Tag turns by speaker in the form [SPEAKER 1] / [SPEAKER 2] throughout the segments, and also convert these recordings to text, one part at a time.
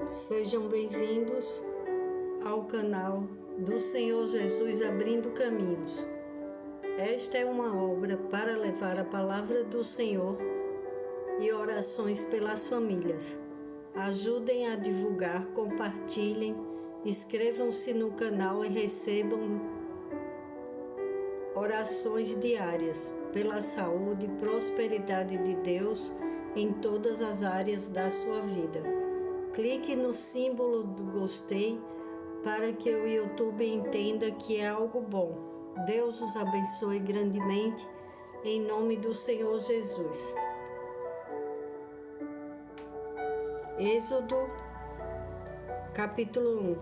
[SPEAKER 1] Sejam bem-vindos ao canal do Senhor Jesus Abrindo Caminhos. Esta é uma obra para levar a palavra do Senhor e orações pelas famílias. Ajudem a divulgar, compartilhem, inscrevam-se no canal e recebam orações diárias pela saúde e prosperidade de Deus em todas as áreas da sua vida. Clique no símbolo do gostei para que o YouTube entenda que é algo bom. Deus os abençoe grandemente, em nome do Senhor Jesus. Êxodo, capítulo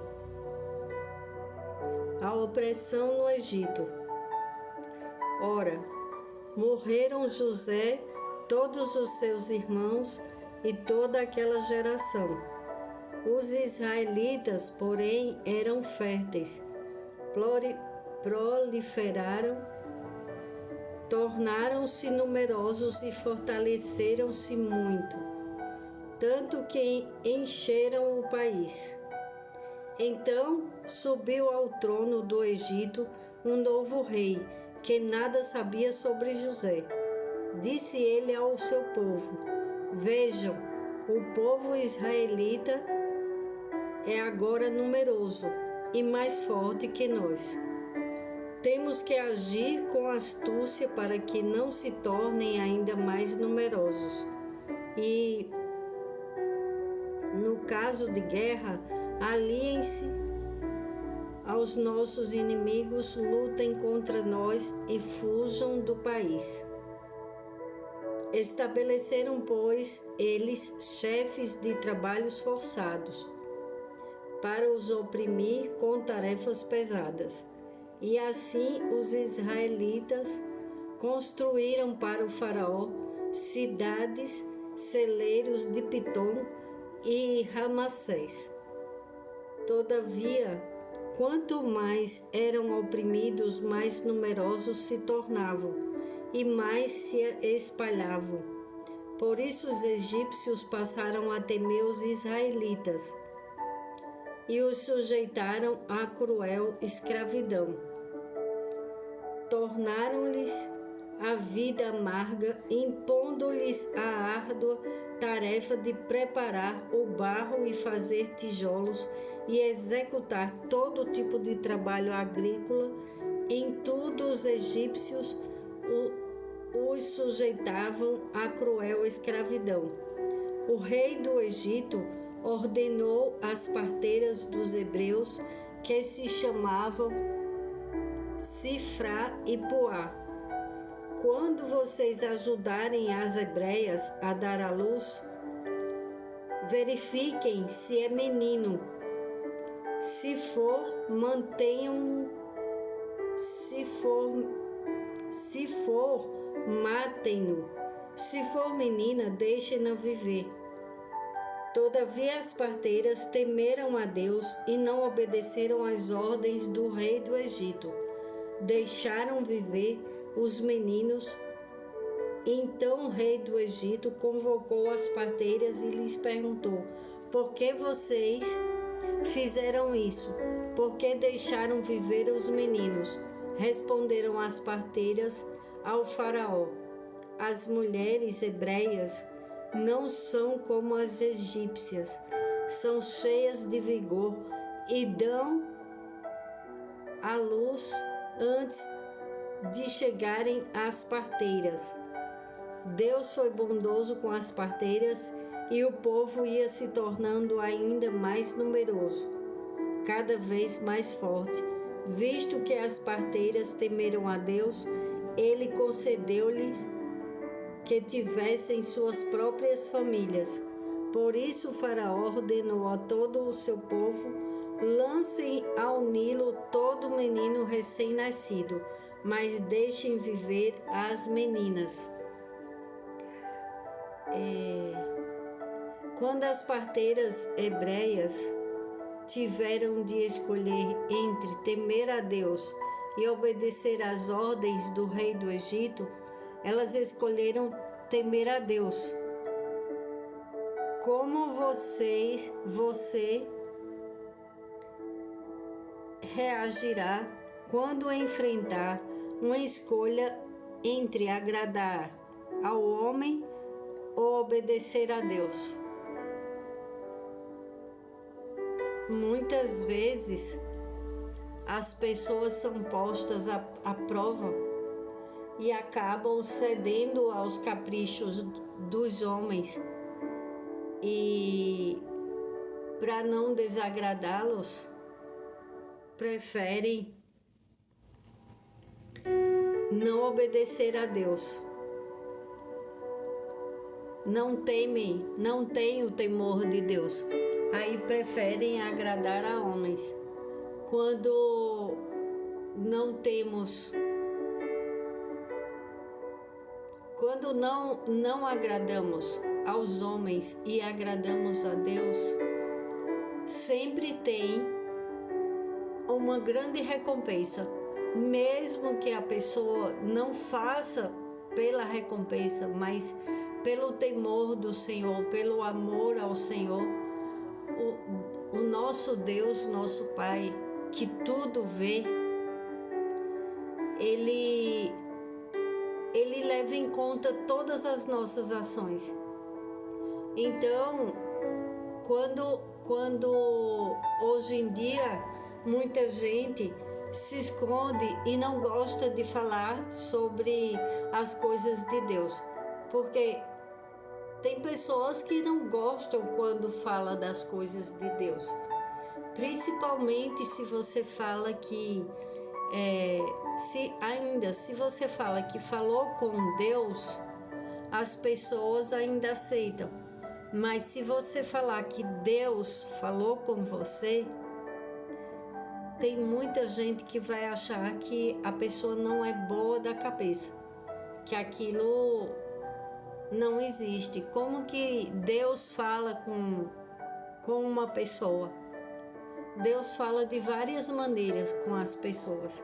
[SPEAKER 1] 1. A opressão no Egito. Ora, morreram José, todos os seus irmãos e toda aquela geração. Os israelitas, porém, eram férteis, proliferaram, tornaram-se numerosos e fortaleceram-se muito, tanto que encheram o país. Então subiu ao trono do Egito um novo rei, que nada sabia sobre José. Disse ele ao seu povo: Vejam, o povo israelita é agora numeroso e mais forte que nós. Temos que agir com astúcia para que não se tornem ainda mais numerosos. E, no caso de guerra, aliem-se aos nossos inimigos, lutem contra nós e fujam do país. Estabeleceram, pois, eles chefes de trabalhos forçados, para os oprimir com tarefas pesadas. E assim os israelitas construíram para o faraó cidades, celeiros de Pitom e Ramassés. Todavia, quanto mais eram oprimidos, mais numerosos se tornavam e mais se espalhavam. Por isso os egípcios passaram a temer os israelitas e os sujeitaram à cruel escravidão. Tornaram-lhes a vida amarga, impondo-lhes a árdua tarefa de preparar o barro e fazer tijolos e executar todo tipo de trabalho agrícola. Em tudo os egípcios os sujeitavam à cruel escravidão. O rei do Egito ordenou às parteiras dos hebreus, que se chamavam Sifrá e Poá: quando vocês ajudarem as hebreias a dar à luz, verifiquem se é menino. Se for, mantenham-no. Se for, matem-no. Se for menina, deixem-na viver. Todavia as parteiras temeram a Deus e não obedeceram às ordens do rei do Egito. Deixaram viver os meninos. Então o rei do Egito convocou as parteiras e lhes perguntou: Por que vocês fizeram isso? Por que deixaram viver os meninos? Responderam as parteiras ao faraó: As mulheres hebreias não são como as egípcias, são cheias de vigor e dão à luz antes de chegarem às parteiras. Deus foi bondoso com as parteiras e o povo ia se tornando ainda mais numeroso, cada vez mais forte. Visto que as parteiras temeram a Deus, ele concedeu-lhes que tivessem suas próprias famílias. Por isso o faraó ordenou a todo o seu povo: lancem ao Nilo todo menino recém-nascido, mas deixem viver as meninas. Quando as parteiras hebreias tiveram de escolher entre temer a Deus e obedecer às ordens do rei do Egito, elas escolheram temer a Deus. Como você reagirá quando enfrentar uma escolha entre agradar ao homem ou obedecer a Deus? Muitas vezes as pessoas são postas à prova e acabam cedendo aos caprichos dos homens, e para não desagradá-los, preferem não obedecer a Deus. Não temem, não têm o temor de Deus. Aí preferem agradar a homens. Quando não agradamos aos homens e agradamos a Deus, sempre tem uma grande recompensa, mesmo que a pessoa não faça pela recompensa, mas pelo temor do Senhor, pelo amor ao Senhor. O nosso Deus, nosso Pai, que tudo vê, Ele leva em conta todas as nossas ações. Então, quando hoje em dia muita gente se esconde e não gosta de falar sobre as coisas de Deus, porque tem pessoas que não gostam quando fala das coisas de Deus, principalmente se você fala que se você fala que falou com Deus, as pessoas ainda aceitam. Mas se você falar que Deus falou com você, tem muita gente que vai achar que a pessoa não é boa da cabeça, que aquilo não existe. Como que Deus fala com uma pessoa? Deus fala de várias maneiras com as pessoas,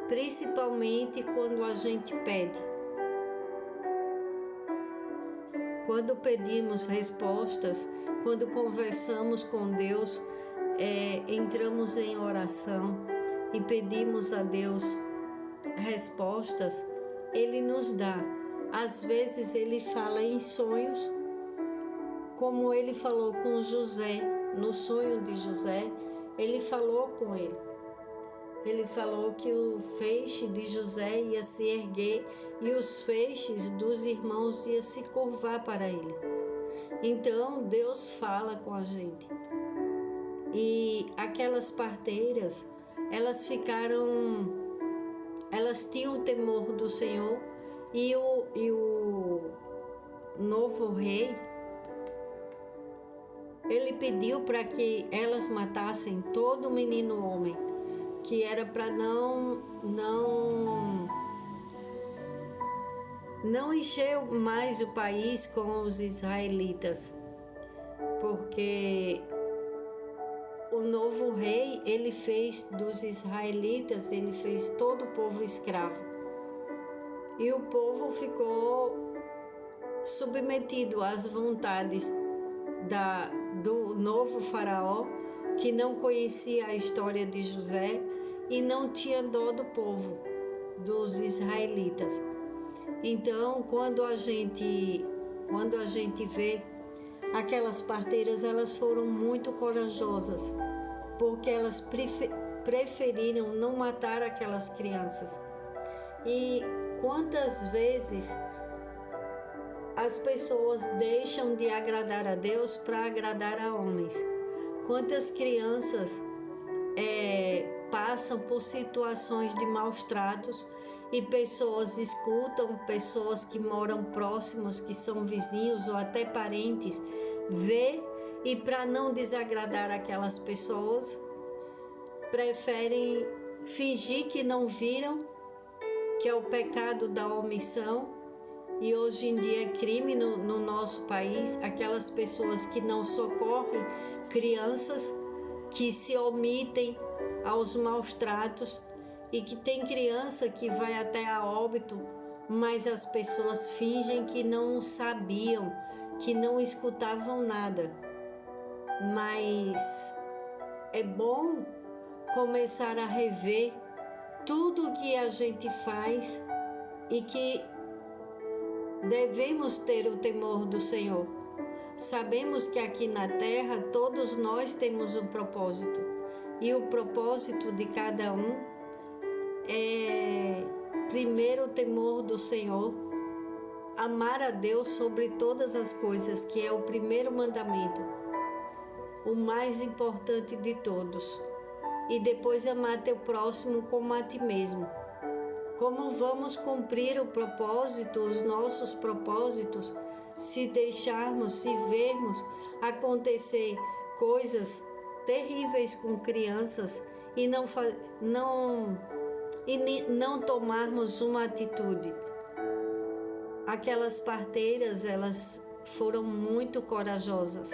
[SPEAKER 1] principalmente quando a gente pede. Quando pedimos respostas, quando conversamos com Deus, entramos em oração e pedimos a Deus respostas, Ele nos dá. Às vezes Ele fala em sonhos, como Ele falou com José. No sonho de José, Ele falou com ele. Ele falou que o feixe de José ia se erguer e os feixes dos irmãos iam se curvar para ele. Então, Deus fala com a gente. E aquelas parteiras, elas tinham o temor do Senhor, e o novo rei, ele pediu para que elas matassem todo menino homem, que era para não encher mais o país com os israelitas, porque o novo rei, ele fez dos israelitas, ele fez todo o povo escravo, e o povo ficou submetido às vontades do novo faraó, que não conhecia a história de José e não tinha dó do povo, dos israelitas. Então, quando a gente vê aquelas parteiras, elas foram muito corajosas, porque elas preferiram não matar aquelas crianças. E quantas vezes as pessoas deixam de agradar a Deus para agradar a homens? Quantas crianças passam por situações de maus tratos e pessoas escutam, pessoas que moram próximos, que são vizinhos ou até parentes, vê, e para não desagradar aquelas pessoas, preferem fingir que não viram, que é o pecado da omissão. E hoje em dia é crime no nosso país aquelas pessoas que não socorrem crianças, que se omitem aos maus tratos, e que tem criança que vai até a óbito, mas as pessoas fingem que não sabiam, que não escutavam nada, mas é bom começar a rever tudo que a gente faz e que devemos ter o temor do Senhor. Sabemos que aqui na terra todos nós temos um propósito, e o propósito de cada um é primeiro o temor do Senhor, amar a Deus sobre todas as coisas, que é o primeiro mandamento, o mais importante de todos, e depois amar teu próximo como a ti mesmo. Como vamos cumprir o propósito, os nossos propósitos, se deixarmos, se vermos acontecer coisas terríveis com crianças e não tomarmos uma atitude? Aquelas parteiras, elas foram muito corajosas.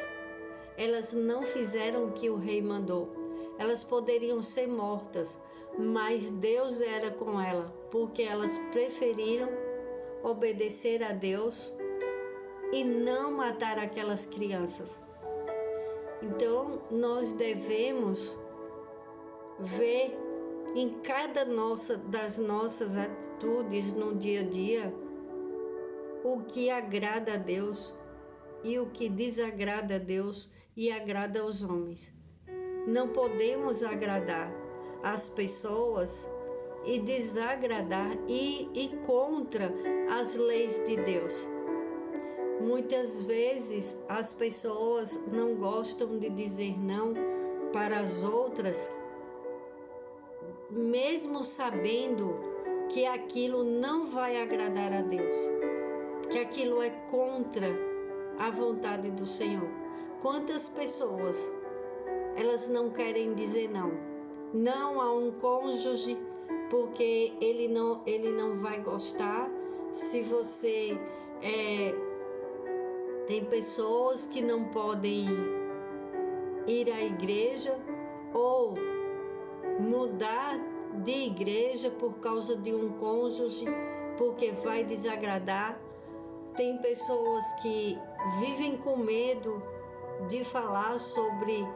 [SPEAKER 1] Elas não fizeram o que o rei mandou. Elas poderiam ser mortas, mas Deus era com ela, porque elas preferiram obedecer a Deus e não matar aquelas crianças. Então, nós devemos ver em cada das nossas atitudes no dia a dia o que agrada a Deus e o que desagrada a Deus e agrada aos homens. Não podemos agradar as pessoas e desagradar e ir contra as leis de Deus. Muitas vezes as pessoas não gostam de dizer não para as outras, mesmo sabendo que aquilo não vai agradar a Deus, que aquilo é contra a vontade do Senhor. Quantas pessoas, elas não querem dizer não? Não a um cônjuge, porque ele não vai gostar. Se você tem pessoas que não podem ir à igreja ou mudar de igreja por causa de um cônjuge, porque vai desagradar. Tem pessoas que vivem com medo de falar sobre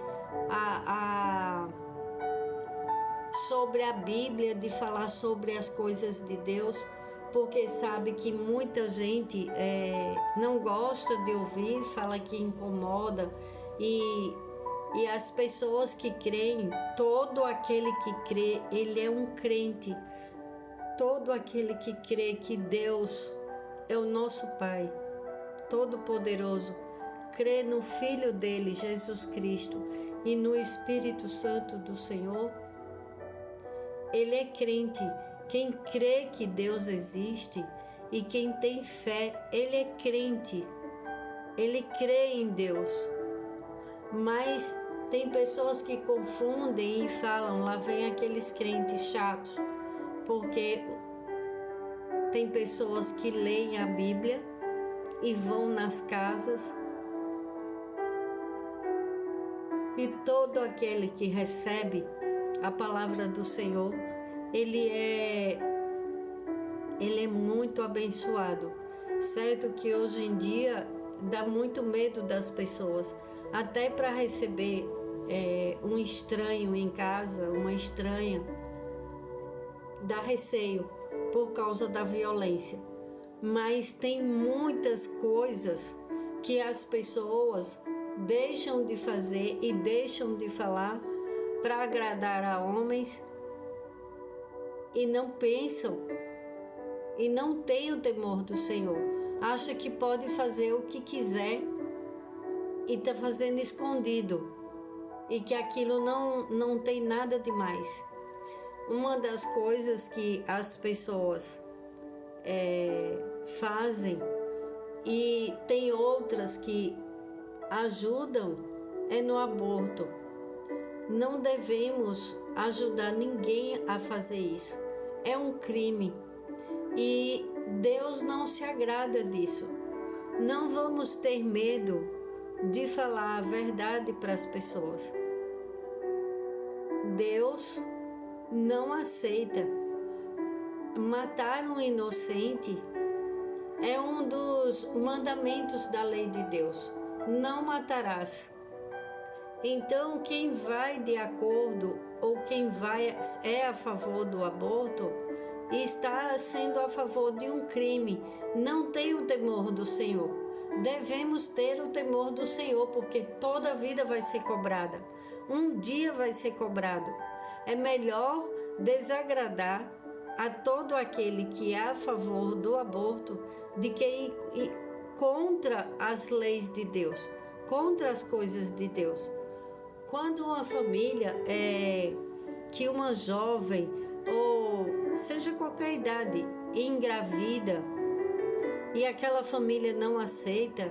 [SPEAKER 1] sobre a Bíblia, de falar sobre as coisas de Deus, porque sabe que muita gente não gosta de ouvir, fala que incomoda, e as pessoas que creem, todo aquele que crê, ele é um crente. Todo aquele que crê que Deus é o nosso Pai Todo-Poderoso, crê no Filho dele, Jesus Cristo, e no Espírito Santo do Senhor, ele é crente. Quem crê que Deus existe e quem tem fé, ele é crente. Ele crê em Deus. Mas tem pessoas que confundem e falam, lá vem aqueles crentes chatos, porque tem pessoas que leem a Bíblia e vão nas casas, e todo aquele que recebe a palavra do Senhor, ele é muito abençoado. Certo que hoje em dia dá muito medo das pessoas, até para receber um estranho em casa, uma estranha, dá receio por causa da violência. Mas tem muitas coisas que as pessoas deixam de fazer e deixam de falar para agradar a homens e não pensam e não têm o temor do Senhor. Acha que pode fazer o que quiser e está fazendo escondido, e que aquilo não tem nada demais. Uma das coisas que as pessoas fazem, e tem outras que ajudam, é no aborto. Não devemos ajudar ninguém a fazer isso. É um crime e Deus não se agrada disso. Não vamos ter medo de falar a verdade para as pessoas. Deus não aceita matar um inocente é um dos mandamentos da lei de Deus. Não matarás. Então, quem vai de acordo ou quem é a favor do aborto está sendo a favor de um crime. Não tem o temor do Senhor. Devemos ter o temor do Senhor, porque toda vida vai ser cobrada. Um dia vai ser cobrado. É melhor desagradar a todo aquele que é a favor do aborto de que ir contra as leis de Deus, contra as coisas de Deus. Quando uma família, que uma jovem, ou seja qualquer idade, engravida e aquela família não aceita,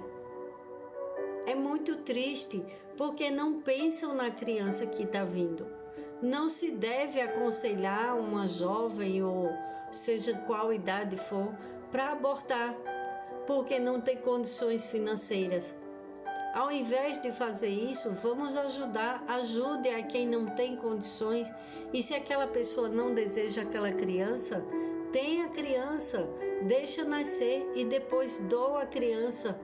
[SPEAKER 1] é muito triste, porque não pensam na criança que está vindo. Não se deve aconselhar uma jovem, ou seja qual idade for, para abortar, porque não tem condições financeiras. Ao invés de fazer isso, vamos ajude a quem não tem condições. E se aquela pessoa não deseja aquela criança, tenha a criança, deixa nascer e depois doa a criança.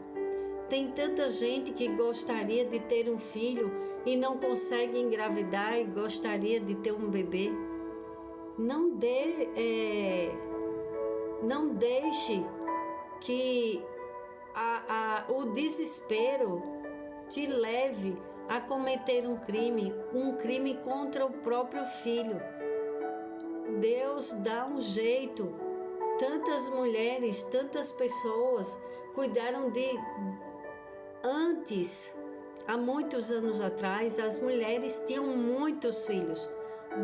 [SPEAKER 1] Tem tanta gente que gostaria de ter um filho e não consegue engravidar e gostaria de ter um bebê. Não deixe que o desespero te leve a cometer um crime contra o próprio filho. Deus dá um jeito. Tantas mulheres, tantas pessoas cuidaram antes, há muitos anos atrás, as mulheres tinham muitos filhos,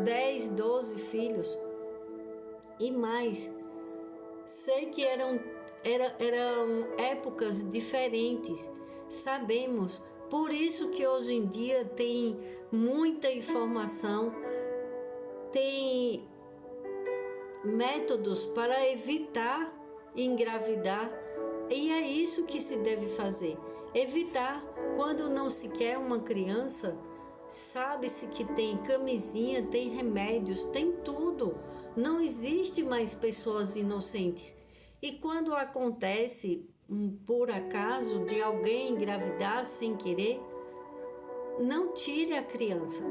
[SPEAKER 1] 10, 12 filhos e mais. Sei que eram épocas diferentes, sabemos. Por isso que hoje em dia tem muita informação, tem métodos para evitar engravidar, e é isso que se deve fazer. Evitar. Quando não se quer uma criança, sabe-se que tem camisinha, tem remédios, tem tudo. Não existe mais pessoas inocentes. E quando acontece, por acaso, de alguém engravidar sem querer, não tire a criança.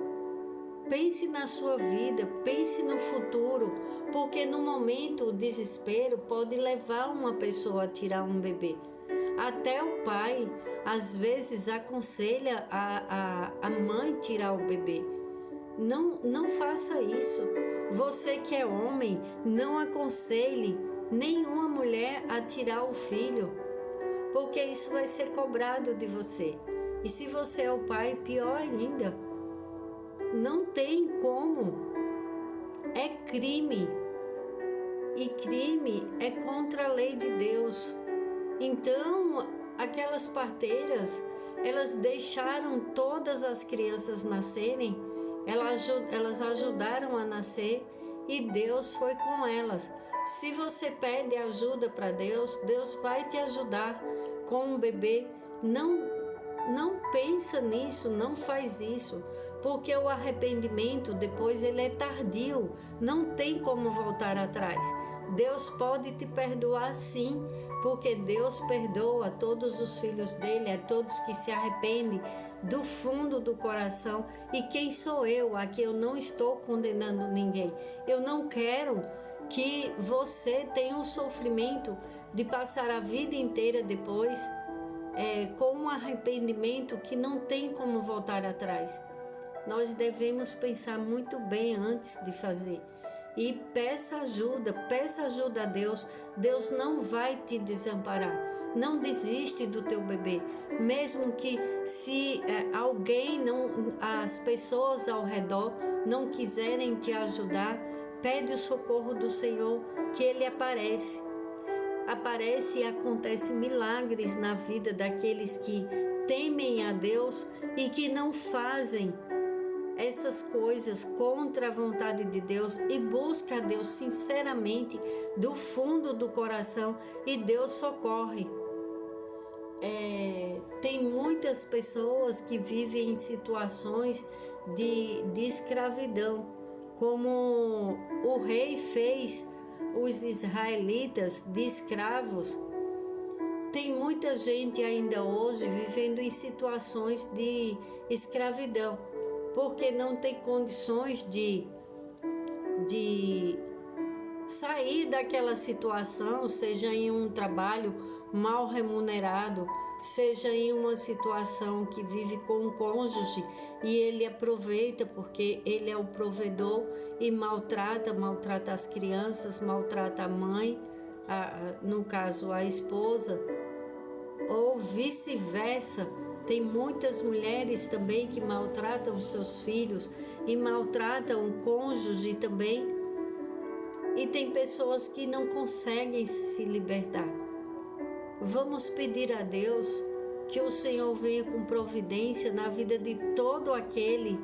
[SPEAKER 1] Pense na sua vida, pense no futuro, porque no momento o desespero pode levar uma pessoa a tirar um bebê. Até o pai, às vezes, aconselha a mãe tirar o bebê. Não faça isso. Você que é homem, não aconselhe nenhuma mulher a tirar o filho, porque isso vai ser cobrado de você. E se você é o pai, pior ainda. Não tem como. É crime. E crime é contra a lei de Deus. Então, aquelas parteiras, elas deixaram todas as crianças nascerem, elas ajudaram a nascer e Deus foi com elas. Se você pede ajuda para Deus, Deus vai te ajudar com um bebê. Não pensa nisso, não faz isso, porque o arrependimento depois ele é tardio, não tem como voltar atrás. Deus pode te perdoar sim, porque Deus perdoa todos os filhos dele, a todos que se arrependem do fundo do coração. E quem sou eu? Aqui eu não estou condenando ninguém. Eu não quero que você tenha um sofrimento de passar a vida inteira depois com um arrependimento que não tem como voltar atrás. Nós devemos pensar muito bem antes de fazer. E peça ajuda a Deus. Deus não vai te desamparar. Não desiste do teu bebê. Mesmo que se as pessoas ao redor não quiserem te ajudar, pede o socorro do Senhor, que Ele aparece. Aparece e acontece milagres na vida daqueles que temem a Deus e que não fazem essas coisas contra a vontade de Deus e busca a Deus sinceramente do fundo do coração, e Deus socorre. Tem muitas pessoas que vivem em situações de escravidão, como o rei fez os israelitas de escravos, Tem muita gente ainda hoje vivendo em situações de escravidão, porque não tem condições de sair daquela situação, seja em um trabalho mal remunerado, seja em uma situação que vive com um cônjuge e ele aproveita porque ele é o provedor e maltrata as crianças, maltrata a mãe, no caso a esposa, ou vice-versa. Tem muitas mulheres também que maltratam os seus filhos e maltratam o cônjuge também. E tem pessoas que não conseguem se libertar. Vamos pedir a Deus que o Senhor venha com providência na vida de todo aquele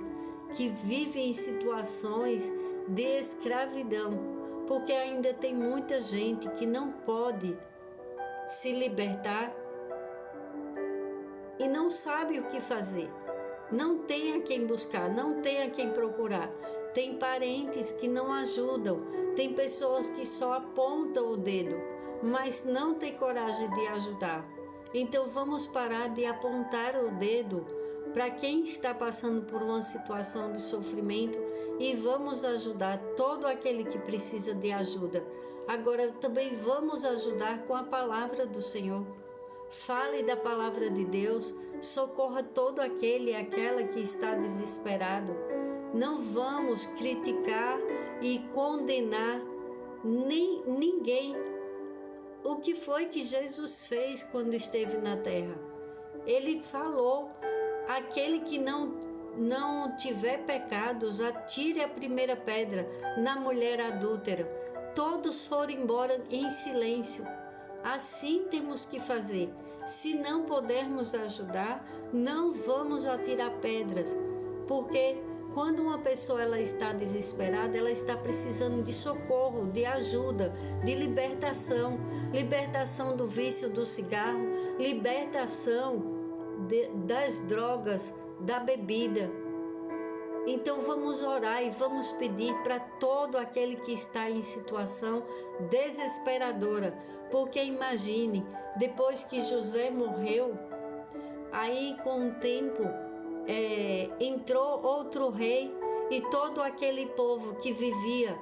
[SPEAKER 1] que vive em situações de escravidão, porque ainda tem muita gente que não pode se libertar e não sabe o que fazer. Não tem a quem buscar, não tem a quem procurar. Tem parentes que não ajudam, tem pessoas que só apontam o dedo, mas não tem coragem de ajudar. Então vamos parar de apontar o dedo para quem está passando por uma situação de sofrimento e vamos ajudar todo aquele que precisa de ajuda. Agora também vamos ajudar com a palavra do Senhor. Fale da palavra de Deus, socorra todo aquele e aquela que está desesperado. Não vamos criticar e condenar ninguém. O que foi que Jesus fez quando esteve na terra? Ele falou: aquele que não tiver pecados, atire a primeira pedra na mulher adúltera. Todos foram embora em silêncio. Assim temos que fazer. Se não pudermos ajudar, não vamos atirar pedras, porque quando uma pessoa ela está desesperada, ela está precisando de socorro, de ajuda, de libertação do vício do cigarro, libertação das drogas, da bebida. Então vamos orar e vamos pedir para todo aquele que está em situação desesperadora, porque imagine, depois que José morreu, aí com o tempo entrou outro rei e todo aquele povo que vivia,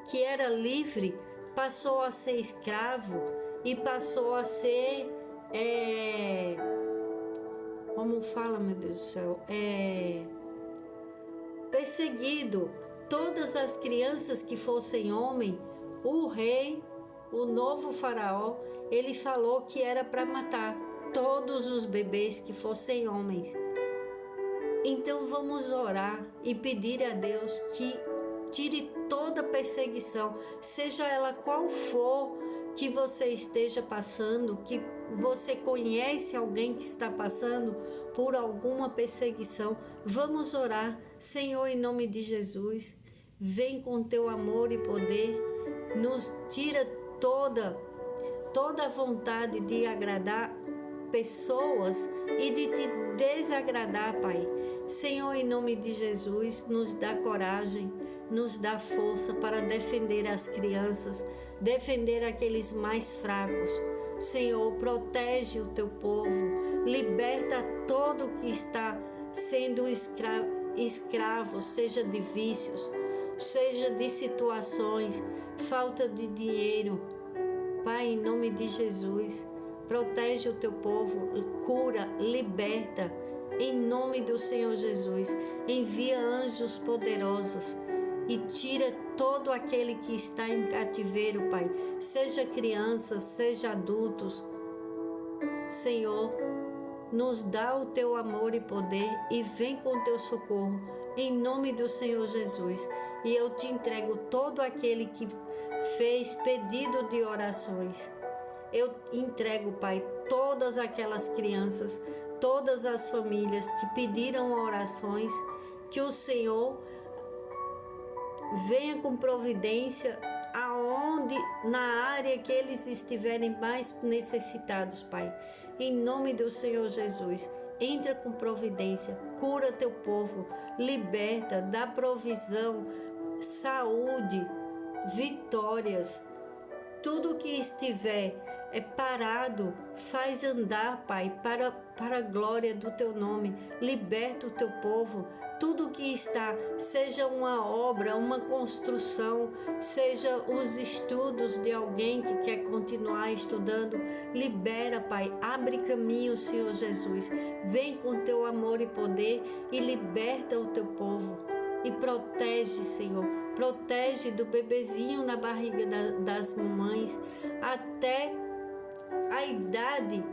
[SPEAKER 1] que era livre, passou a ser escravo e passou a ser, como fala, meu Deus do céu, perseguido. Todas as crianças que fossem homem, o rei, o novo faraó, ele falou que era para matar todos os bebês que fossem homens. Então vamos orar e pedir a Deus que tire toda perseguição, seja ela qual for que você esteja passando, que você conhece alguém que está passando por alguma perseguição. Vamos orar. Senhor, em nome de Jesus, vem com teu amor e poder, nos tira toda a vontade de agradar pessoas e de te desagradar, Pai. Senhor, em nome de Jesus, nos dá coragem, nos dá força para defender as crianças, defender aqueles mais fracos. Senhor, protege o teu povo, liberta todo que está sendo escravo, seja de vícios, seja de situações, falta de dinheiro. Pai, em nome de Jesus, protege o teu povo, cura, liberta, em nome do Senhor Jesus. Envia anjos poderosos e tira todo aquele que está em cativeiro, Pai, seja crianças, seja adultos. Senhor, nos dá o teu amor e poder e vem com o teu socorro, em nome do Senhor Jesus. E eu te entrego todo aquele que fez pedido de orações. Eu entrego, Pai, todas aquelas crianças, todas as famílias que pediram orações, que o Senhor venha com providência aonde, na área que eles estiverem mais necessitados, Pai. Em nome do Senhor Jesus, entra com providência, cura teu povo, liberta, dá provisão, saúde, vitórias, tudo que estiver parado, faz andar, Pai, para a glória do Teu nome. Liberta o Teu povo. Tudo que está, seja uma obra, uma construção, seja os estudos de alguém que quer continuar estudando, libera, Pai, abre caminho, Senhor Jesus. Vem com Teu amor e poder e liberta o Teu povo. E protege, Senhor, protege do bebezinho na barriga das mamães até a idade,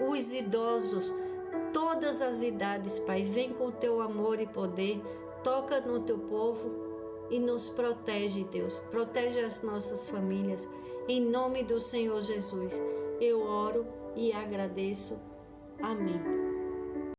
[SPEAKER 1] os idosos, todas as idades, Pai. Vem com Teu amor e poder, toca no Teu povo e nos protege, Deus. Protege as nossas famílias. Em nome do Senhor Jesus, eu oro e agradeço. Amém.